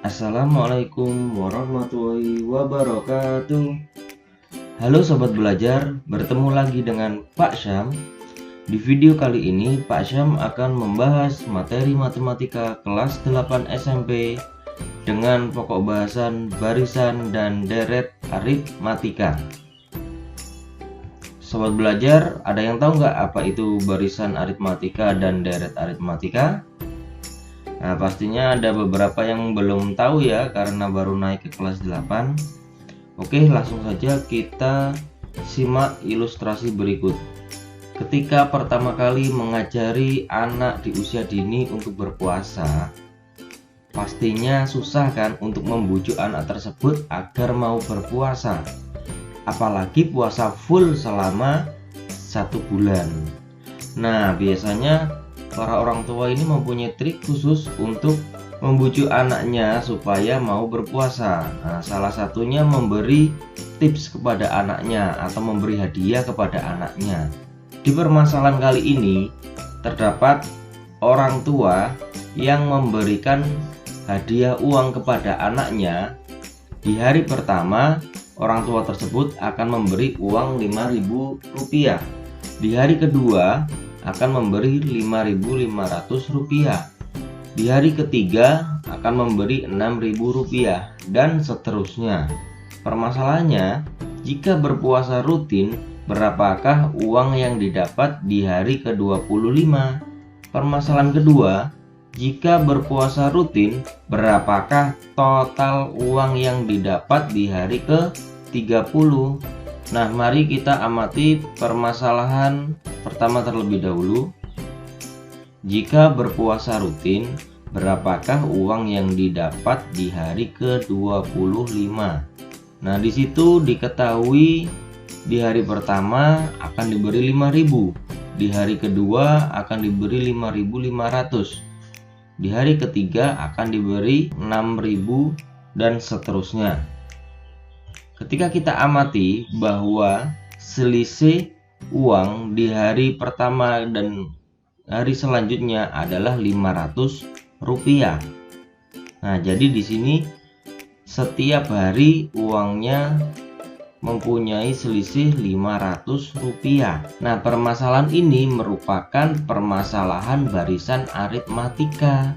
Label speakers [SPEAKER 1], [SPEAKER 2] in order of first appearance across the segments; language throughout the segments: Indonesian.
[SPEAKER 1] Assalamualaikum warahmatullahi wabarakatuh. Halo sobat belajar, bertemu lagi dengan Pak Syam. Di video kali ini Pak Syam akan membahas materi matematika kelas 8 SMP dengan pokok bahasan barisan dan deret aritmatika. Sobat belajar, ada yang tahu nggak apa itu barisan aritmatika dan deret aritmatika? Nah, pastinya ada beberapa yang belum tahu ya karena baru naik ke kelas 8. Oke, langsung saja kita simak ilustrasi berikut. Ketika pertama kali mengajari anak di usia dini untuk berpuasa, pastinya susah kan untuk membujuk anak tersebut agar mau berpuasa. Apalagi puasa full selama 1 bulan. Nah, biasanya para orang tua ini mempunyai trik khusus untuk membujuk anaknya supaya mau berpuasa. Nah, salah satunya memberi tips kepada anaknya atau memberi hadiah kepada anaknya. Di permasalahan kali ini terdapat orang tua yang memberikan hadiah uang kepada anaknya. Di hari pertama, orang tua tersebut akan memberi uang Rp5.000. Di hari kedua akan memberi Rp5.500. Di hari ketiga akan memberi Rp6.000 dan seterusnya. Permasalahannya, jika berpuasa rutin, berapakah uang yang didapat di hari ke-25? Permasalahan kedua, jika berpuasa rutin, berapakah total uang yang didapat di hari ke-30? Nah, mari kita amati permasalahan pertama terlebih dahulu. Jika berpuasa rutin, berapakah uang yang didapat di hari ke-25? Nah, di situ diketahui di hari pertama akan diberi 5.000, di hari kedua akan diberi 5.500, di hari ketiga akan diberi 6.000 dan seterusnya. Ketika kita amati bahwa selisih uang di hari pertama dan hari selanjutnya adalah Rp500. Nah, jadi di sini setiap hari uangnya mempunyai selisih Rp500. Nah, permasalahan ini merupakan permasalahan barisan aritmatika.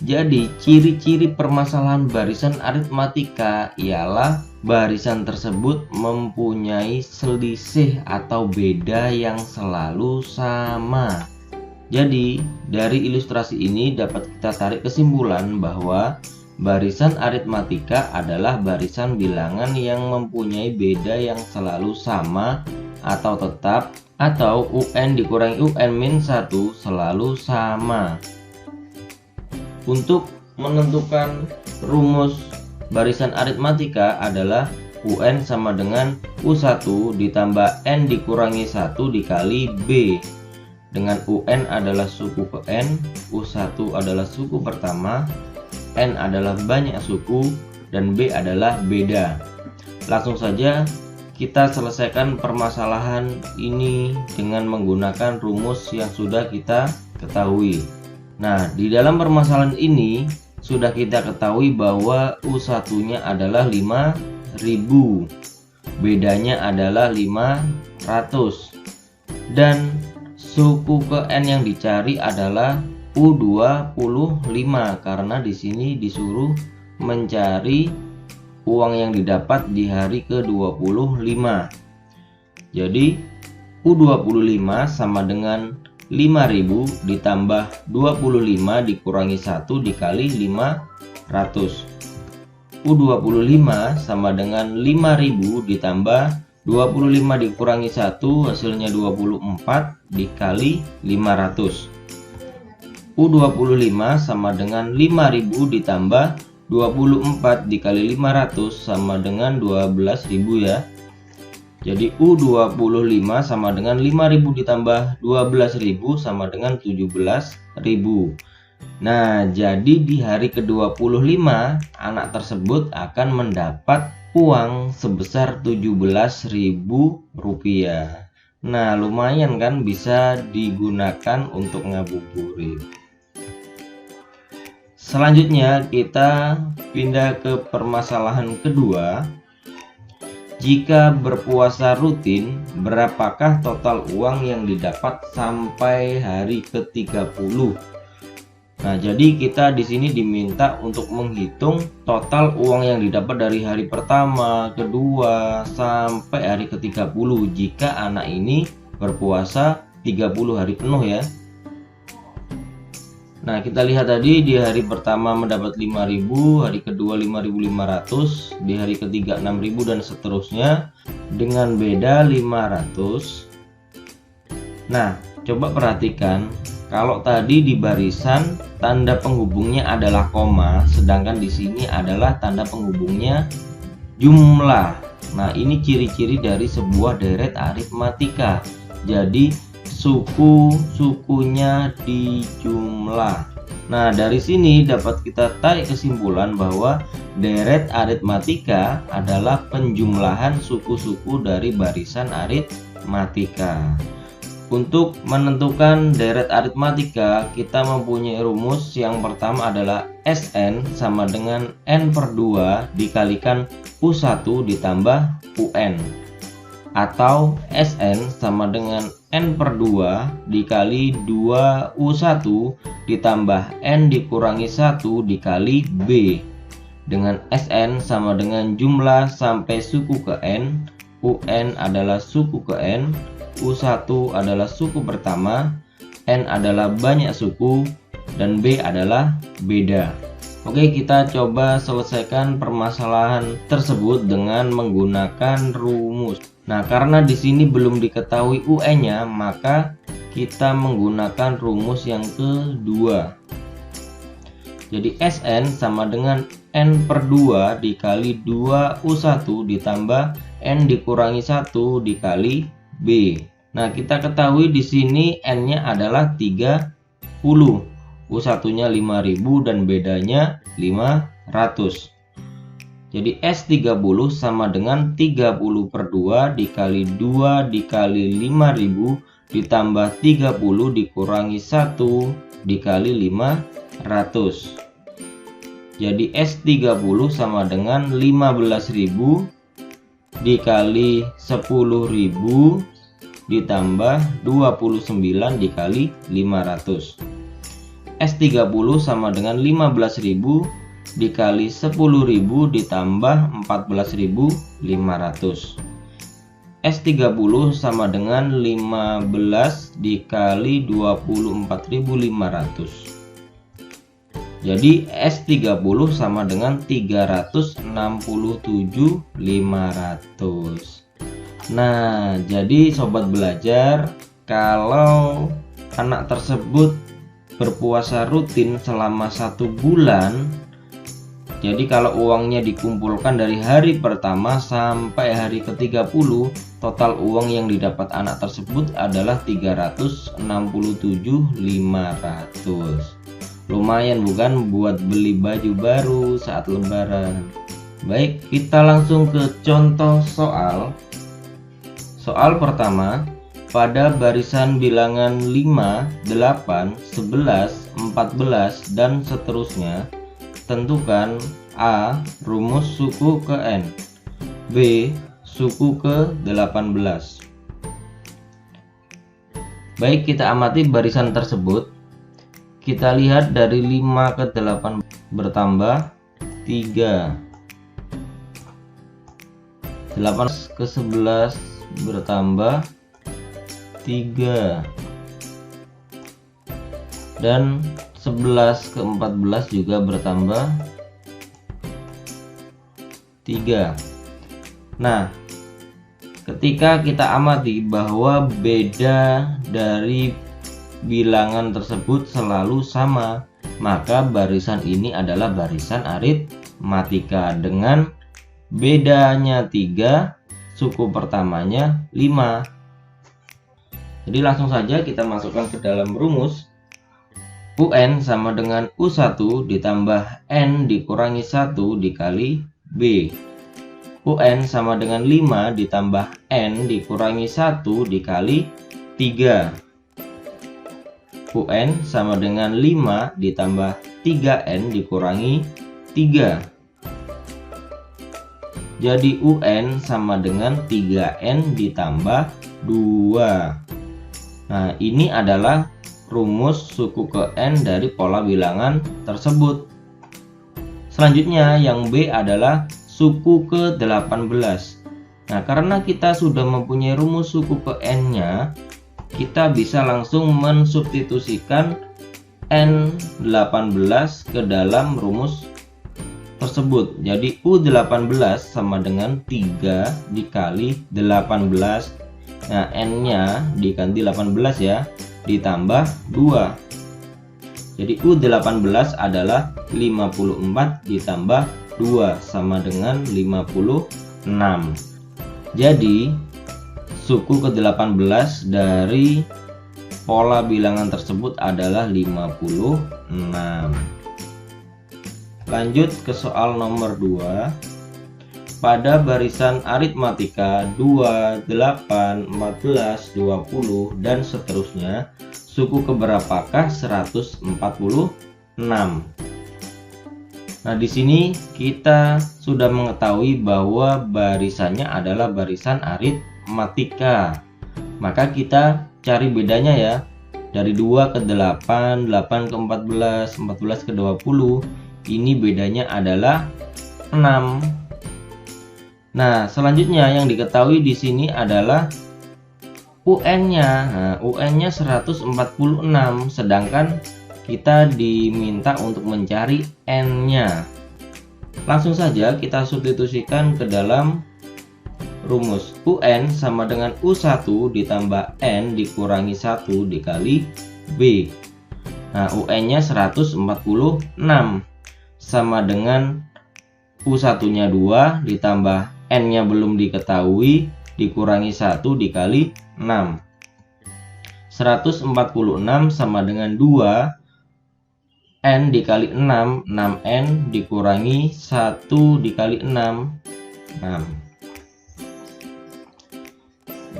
[SPEAKER 1] Jadi, ciri-ciri permasalahan barisan aritmatika ialah barisan tersebut mempunyai selisih atau beda yang selalu sama. Jadi, dari ilustrasi ini dapat kita tarik kesimpulan bahwa barisan aritmatika adalah barisan bilangan yang mempunyai beda yang selalu sama atau tetap, atau UN dikurangi UN-1 selalu sama. Untuk menentukan rumus barisan aritmatika adalah UN sama dengan U1 ditambah N dikurangi 1 dikali B, dengan UN adalah suku ke N, U1 adalah suku pertama, N adalah banyak suku, dan B adalah beda. Langsung saja kita selesaikan permasalahan ini dengan menggunakan rumus yang sudah kita ketahui. Nah, di dalam permasalahan ini sudah kita ketahui bahwa U1-nya adalah 5.000, bedanya adalah 500, dan suku ke N yang dicari adalah U25 karena di sini disuruh mencari uang yang didapat di hari ke-25. Jadi U25 sama dengan 5.000 ditambah 25 dikurangi 1 dikali 500. U25 sama dengan 5.000 ditambah 25 dikurangi 1 hasilnya 24 dikali 500. U25 sama dengan 5.000 ditambah 24 dikali 500 sama dengan 12.000 ya. Jadi U25 sama dengan 5.000 ditambah 12.000 sama dengan 17.000. Nah, jadi di hari ke-25 anak tersebut akan mendapat uang sebesar Rp17.000. Nah, lumayan kan, bisa digunakan untuk ngabuburit. Selanjutnya kita pindah ke permasalahan kedua. Jika berpuasa rutin, berapakah total uang yang didapat sampai hari ke-30? Nah, jadi kita di sini diminta untuk menghitung total uang yang didapat dari hari pertama, kedua, sampai hari ke-30 jika anak ini berpuasa 30 hari penuh ya. Nah, kita lihat tadi di hari pertama mendapat 5.000, hari kedua 5.500, di hari ketiga 6.000 dan seterusnya dengan beda 500. Nah, coba perhatikan, kalau tadi di barisan tanda penghubungnya adalah koma, sedangkan di sini adalah tanda penghubungnya jumlah. Nah, ini ciri-ciri dari sebuah deret aritmatika. Jadi sukunya dijumlah. Nah, dari sini dapat kita tarik kesimpulan bahwa deret aritmatika adalah penjumlahan suku-suku dari barisan aritmatika. Untuk menentukan deret aritmatika, kita mempunyai rumus. Yang pertama adalah Sn sama dengan n/2 dikalikan U1 ditambah UN, atau Sn sama dengan n/2 dikali 2U1 ditambah n dikurangi 1 dikali B, dengan Sn sama dengan jumlah sampai suku ke n, UN adalah suku ke n, U1 adalah suku pertama, n adalah banyak suku, dan B adalah beda. Oke, kita coba selesaikan permasalahan tersebut dengan menggunakan rumus. Nah, karena di sini belum diketahui UN-nya, maka kita menggunakan rumus yang kedua. Jadi Sn sama dengan n/2 dikali 2U1 ditambah n dikurangi 1 dikali B. Nah, kita ketahui di sini n-nya adalah 30. U1-nya 5.000 dan bedanya 500. Jadi S30 sama dengan 30/2 dikali 2 dikali 5.000 ditambah 30 dikurangi 1 dikali 500. Jadi S30 sama dengan 15.000 dikali 10.000 ditambah 29 dikali 500. S30 sama dengan 15.000 dikali 10.000 ditambah 14.500. S30 sama dengan 15 dikali 24.500. Jadi S30 sama dengan 367.500. Nah, jadi sobat belajar, kalau anak tersebut berpuasa rutin selama 1 bulan, jadi kalau uangnya dikumpulkan dari hari pertama sampai hari ke-30, total uang yang didapat anak tersebut adalah 367.500. Lumayan bukan buat beli baju baru saat lebaran. Baik, kita langsung ke contoh soal. Soal pertama, pada barisan bilangan 5, 8, 11, 14, dan seterusnya, tentukan A. Rumus suku ke N, B. Suku ke 18. Baik, kita amati barisan tersebut. Kita lihat dari 5 ke 8 bertambah 3, 8 ke 11 bertambah 3, dan 11 ke 14 juga bertambah 3. Nah, ketika kita amati bahwa beda dari bilangan tersebut selalu sama, maka barisan ini adalah barisan aritmatika dengan bedanya 3, suku pertamanya 5. Jadi langsung saja kita masukkan ke dalam rumus. UN sama dengan U1 ditambah N dikurangi 1 dikali B. UN sama dengan 5 ditambah N dikurangi 1 dikali 3. UN sama dengan 5 ditambah 3N dikurangi 3. Jadi UN sama dengan 3N ditambah 2. Nah, ini adalah rumus suku ke N dari pola bilangan tersebut. Selanjutnya yang B adalah suku ke 18. Nah, karena kita sudah mempunyai rumus suku ke N-nya, kita bisa langsung mensubstitusikan N18 ke dalam rumus tersebut. Jadi U18 sama dengan 3 dikali 18. Nah, N-nya diganti 18 ya, ditambah 2. Jadi U18 adalah 54 ditambah 2 sama dengan 56. Jadi suku ke-18 dari pola bilangan tersebut adalah 56. Lanjut ke soal nomor 2. Pada barisan aritmatika 2, 8, 14, 20 dan seterusnya, suku keberapakah 146? Nah, di sini kita sudah mengetahui bahwa barisannya adalah barisan aritmatika. Maka kita cari bedanya ya. Dari 2 ke 8, 8 ke 14, 14 ke 20. Ini bedanya adalah 6. Nah, selanjutnya yang diketahui di sini adalah UN-nya. Nah, UN-nya 146, sedangkan kita diminta untuk mencari N-nya. Langsung saja kita substitusikan ke dalam rumus. UN sama dengan U1 ditambah N dikurangi 1 dikali B. Nah, UN-nya 146 sama dengan U1-nya 2 ditambah N-nya belum diketahui dikurangi 1 dikali 6. 146 sama dengan 2 N dikali 6, 6N dikurangi 1 dikali 6, 6.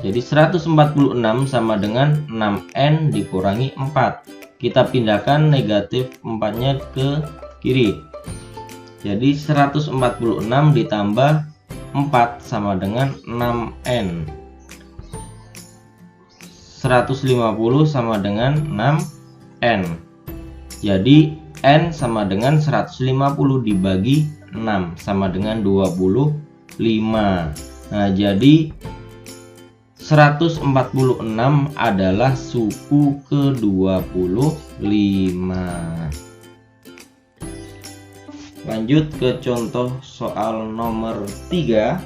[SPEAKER 1] Jadi 146 sama dengan 6N dikurangi 4. Kita pindahkan negatif 4-nya ke kiri. Jadi 146 ditambah 4 sama dengan 6N. 150 sama dengan 6N. Jadi N sama dengan 150 dibagi 6 sama dengan 25. Nah, jadi 146 adalah suku ke-25. Lanjut ke contoh soal nomor 3.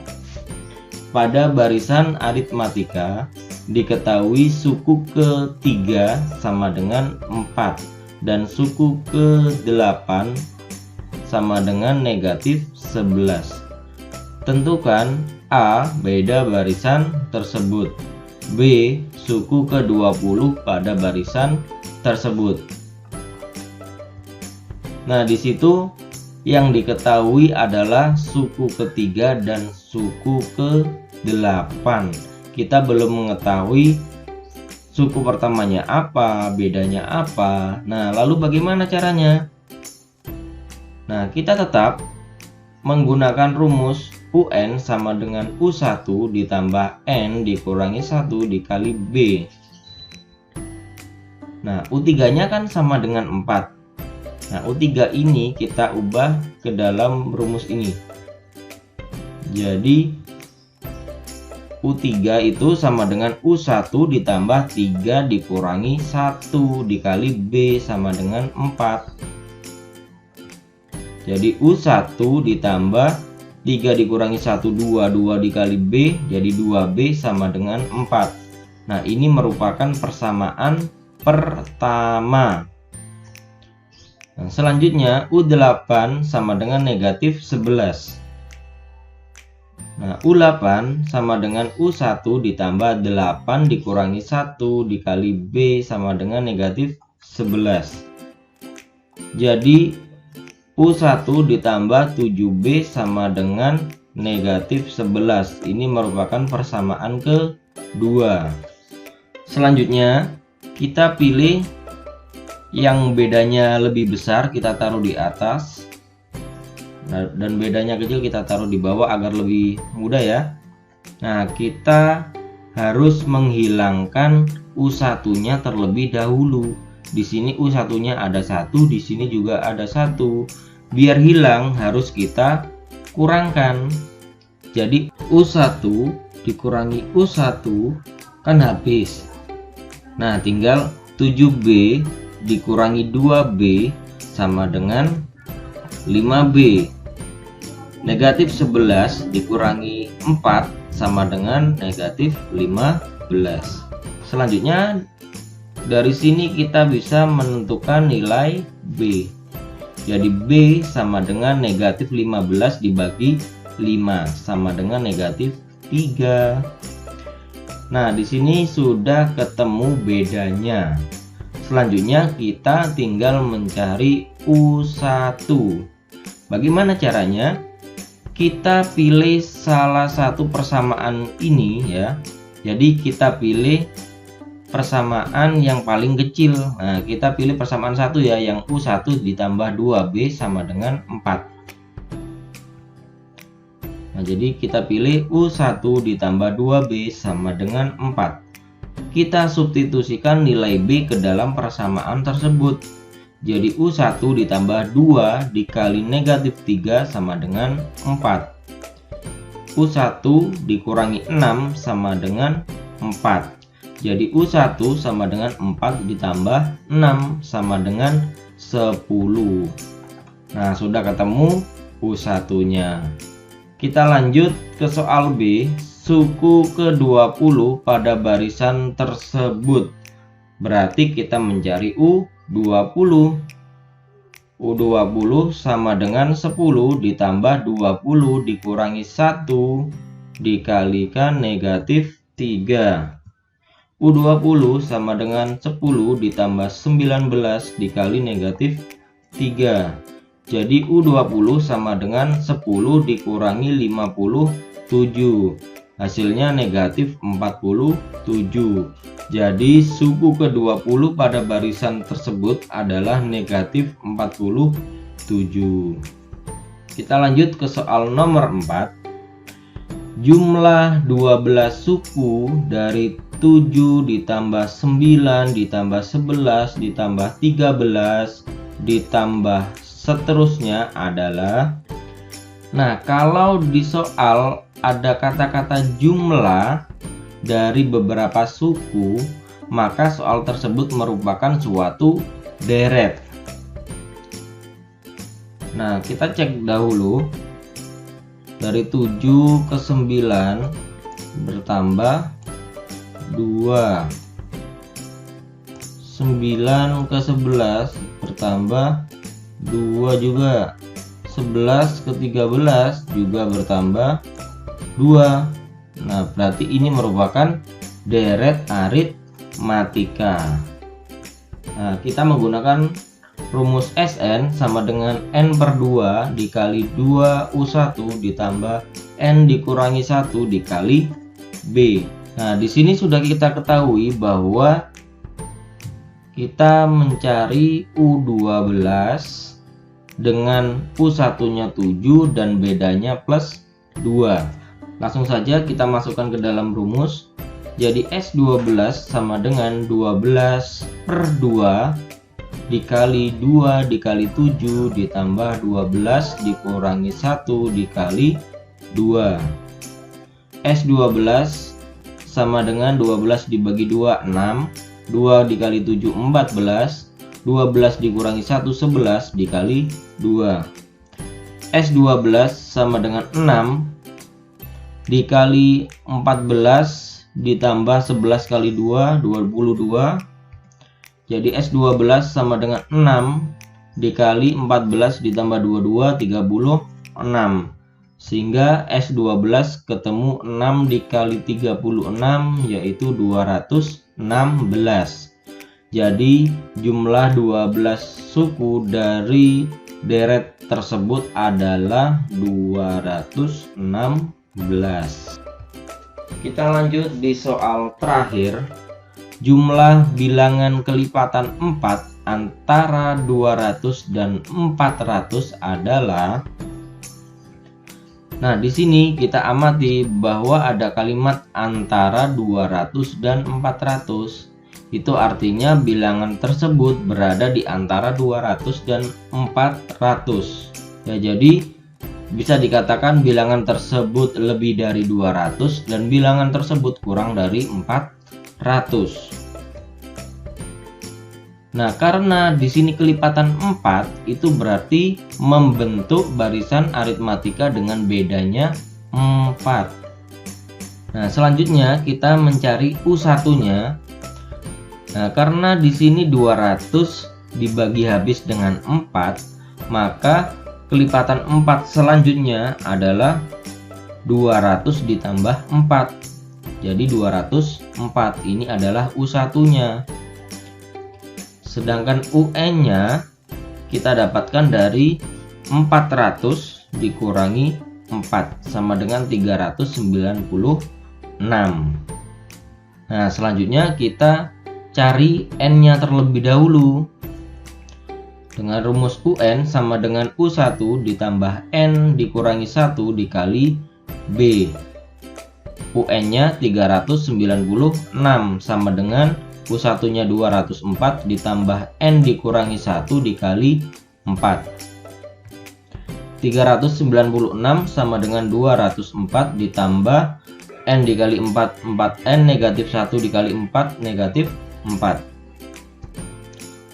[SPEAKER 1] Pada barisan aritmatika diketahui suku ke-3 sama dengan 4 dan suku ke-8 sama dengan negatif 11. Tentukan A. Beda barisan tersebut, B. Suku ke-20 pada barisan tersebut. Nah, di situ yang diketahui adalah suku ke-3 dan suku ke-8. Kita belum mengetahui suku pertamanya apa, bedanya apa. Nah, lalu bagaimana caranya? Nah, kita tetap menggunakan rumus UN sama dengan U1 ditambah N dikurangi 1 dikali B. Nah, U3-nya kan sama dengan 4. Nah, U3 ini kita ubah ke dalam rumus ini. Jadi U3 itu sama dengan U1 ditambah 3 dikurangi 1 dikali B sama dengan 4. Jadi U1 ditambah 3 dikurangi 1, 2 dikali B, jadi 2B sama dengan 4. Nah, ini merupakan persamaan pertama. Nah, selanjutnya U8 sama dengan negatif 11. Nah, U8 sama dengan U1 ditambah 8 dikurangi 1 dikali B sama dengan negatif 11. Jadi U1 ditambah 7B sama dengan negatif 11. Ini merupakan persamaan kedua. Selanjutnya kita pilih yang bedanya lebih besar kita taruh di atas, dan bedanya kecil kita taruh di bawah agar lebih mudah ya. Nah, kita harus menghilangkan U1-nya terlebih dahulu. Di sini U1-nya ada 1, di sini juga ada 1. Biar hilang harus kita kurangkan. Jadi U1 dikurangi U1 kan habis. Nah, tinggal 7B dikurangi 2B sama dengan 5B. Negatif 11 dikurangi 4 sama dengan negatif 15. Selanjutnya dari sini kita bisa menentukan nilai B. Jadi B sama dengan negatif 15 dibagi 5 sama dengan negatif 3. Nah, di sini sudah ketemu bedanya. Selanjutnya kita tinggal mencari U1. Bagaimana caranya? Kita pilih salah satu persamaan ini ya. Jadi kita pilih persamaan yang paling kecil. Nah, kita pilih persamaan 1 ya, yang U1 ditambah 2B sama dengan 4. Nah, jadi kita pilih U1 ditambah 2B sama dengan 4. Kita substitusikan nilai B ke dalam persamaan tersebut. Jadi U1 ditambah 2 dikali negatif 3 sama dengan 4. U1 dikurangi 6 sama dengan 4. Jadi U1 sama dengan 4 ditambah 6 sama dengan 10. Nah, sudah ketemu U1-nya. Kita lanjut ke soal B. Suku ke-20 pada barisan tersebut. Berarti kita mencari U20. U20 sama dengan 10 ditambah 20 dikurangi 1 dikalikan negatif 3. U20 sama dengan 10 ditambah 19 dikali negatif 3. Jadi U20 sama dengan 10 dikurangi 57. Hasilnya negatif 47. Jadi suku ke-20 pada barisan tersebut adalah negatif 47. Kita lanjut ke soal nomor 4. Jumlah 12 suku dari 7 ditambah 9 ditambah 11 ditambah 13 ditambah seterusnya adalah. Nah, kalau di soal ada kata-kata jumlah dari beberapa suku, maka soal tersebut merupakan suatu deret. Nah, kita cek dahulu. Dari 7 ke 9 bertambah 2. 9 ke 11 bertambah 2 juga. 11 ke 13 juga bertambah 2. Nah, berarti ini merupakan deret aritmatika. Nah, kita menggunakan rumus Sn sama dengan N per 2 dikali 2U1 ditambah N dikurangi 1 dikali B. Nah, di sini sudah kita ketahui bahwa kita mencari U12 dengan U1-nya 7 dan bedanya plus 2. Langsung saja kita masukkan ke dalam rumus. Jadi S12 sama dengan 12 per 2 dikali 2 dikali 7 ditambah 12 dikurangi 1 dikali 2. S12 sama dengan 12 dibagi 2, 6. 2 dikali 7, 14. 12 dikurangi 1, 11 dikali 2. S12 sama dengan 6 dikali 14 ditambah 11 kali 2, 22. Jadi S12 sama dengan 6 dikali 14 ditambah 22, 36. Sehingga S12 ketemu 6 dikali 36 yaitu 216. Jadi jumlah 12 suku dari deret tersebut adalah 216. Kita lanjut di soal terakhir. Jumlah bilangan kelipatan 4 antara 200 dan 400 adalah, nah di sini kita amati bahwa ada kalimat antara 200 dan 400. Itu artinya bilangan tersebut berada di antara 200 dan 400. Ya, jadi bisa dikatakan bilangan tersebut lebih dari 200 dan bilangan tersebut kurang dari 400. Nah, karena di sini kelipatan 4 itu berarti membentuk barisan aritmatika dengan bedanya 4. Nah, selanjutnya kita mencari U1-nya. Nah, karena di sini 200 dibagi habis dengan 4, maka kelipatan 4 selanjutnya adalah 200 ditambah 4. Jadi 204 ini adalah U1-nya. Sedangkan UN-nya kita dapatkan dari 400 dikurangi 4 sama dengan 396. Nah, selanjutnya kita cari N-nya terlebih dahulu. Dengan rumus UN sama dengan U1 ditambah N dikurangi 1 dikali B. UN-nya 396 sama dengan U1-nya 204 ditambah N dikurangi 1 dikali 4. 396 sama dengan 204 ditambah N dikali 4, 4N negatif 1 dikali 4 negatif 4.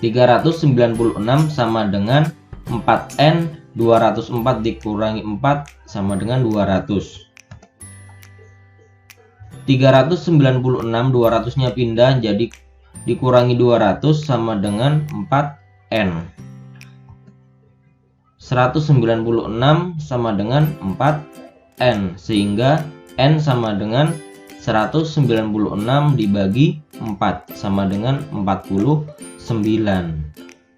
[SPEAKER 1] 396 sama dengan 4N, 204 dikurangi 4 sama dengan 200. 396, 200-nya pindah jadi dikurangi 200 sama dengan 4N. 196 sama dengan 4N, sehingga N sama dengan 196 dibagi 4 sama dengan 49.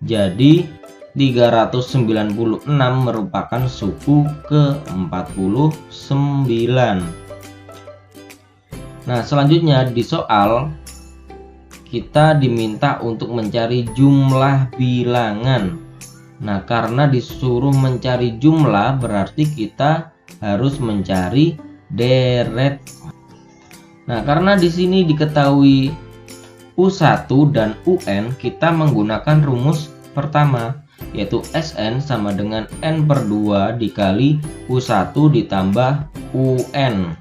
[SPEAKER 1] Jadi 396 merupakan suku ke-49. Nah, selanjutnya di soal kita diminta untuk mencari jumlah bilangan. Nah, karena disuruh mencari jumlah berarti kita harus mencari deret. Nah, karena di sini diketahui U1 dan UN, kita menggunakan rumus pertama, yaitu SN sama dengan N/2 dikali U1 ditambah UN.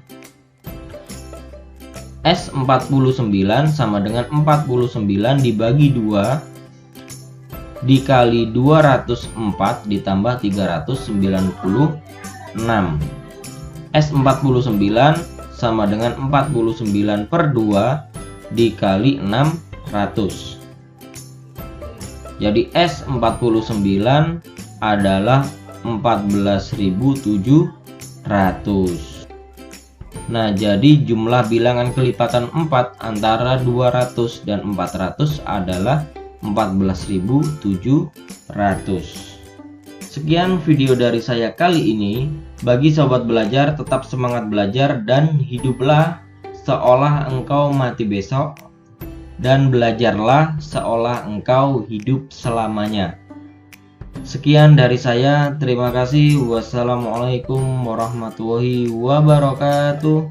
[SPEAKER 1] S49 sama dengan 49 dibagi 2 dikali 204 ditambah 396. S49 sama dengan 49 per 2 dikali 600. Jadi S49 adalah 14.700. Nah, jadi jumlah bilangan kelipatan 4 antara 200 dan 400 adalah 14.700. Sekian video dari saya kali ini. Bagi sobat belajar, tetap semangat belajar dan hiduplah seolah engkau mati besok, dan belajarlah seolah engkau hidup selamanya. Sekian dari saya, terima kasih. Wassalamualaikum warahmatullahi wabarakatuh.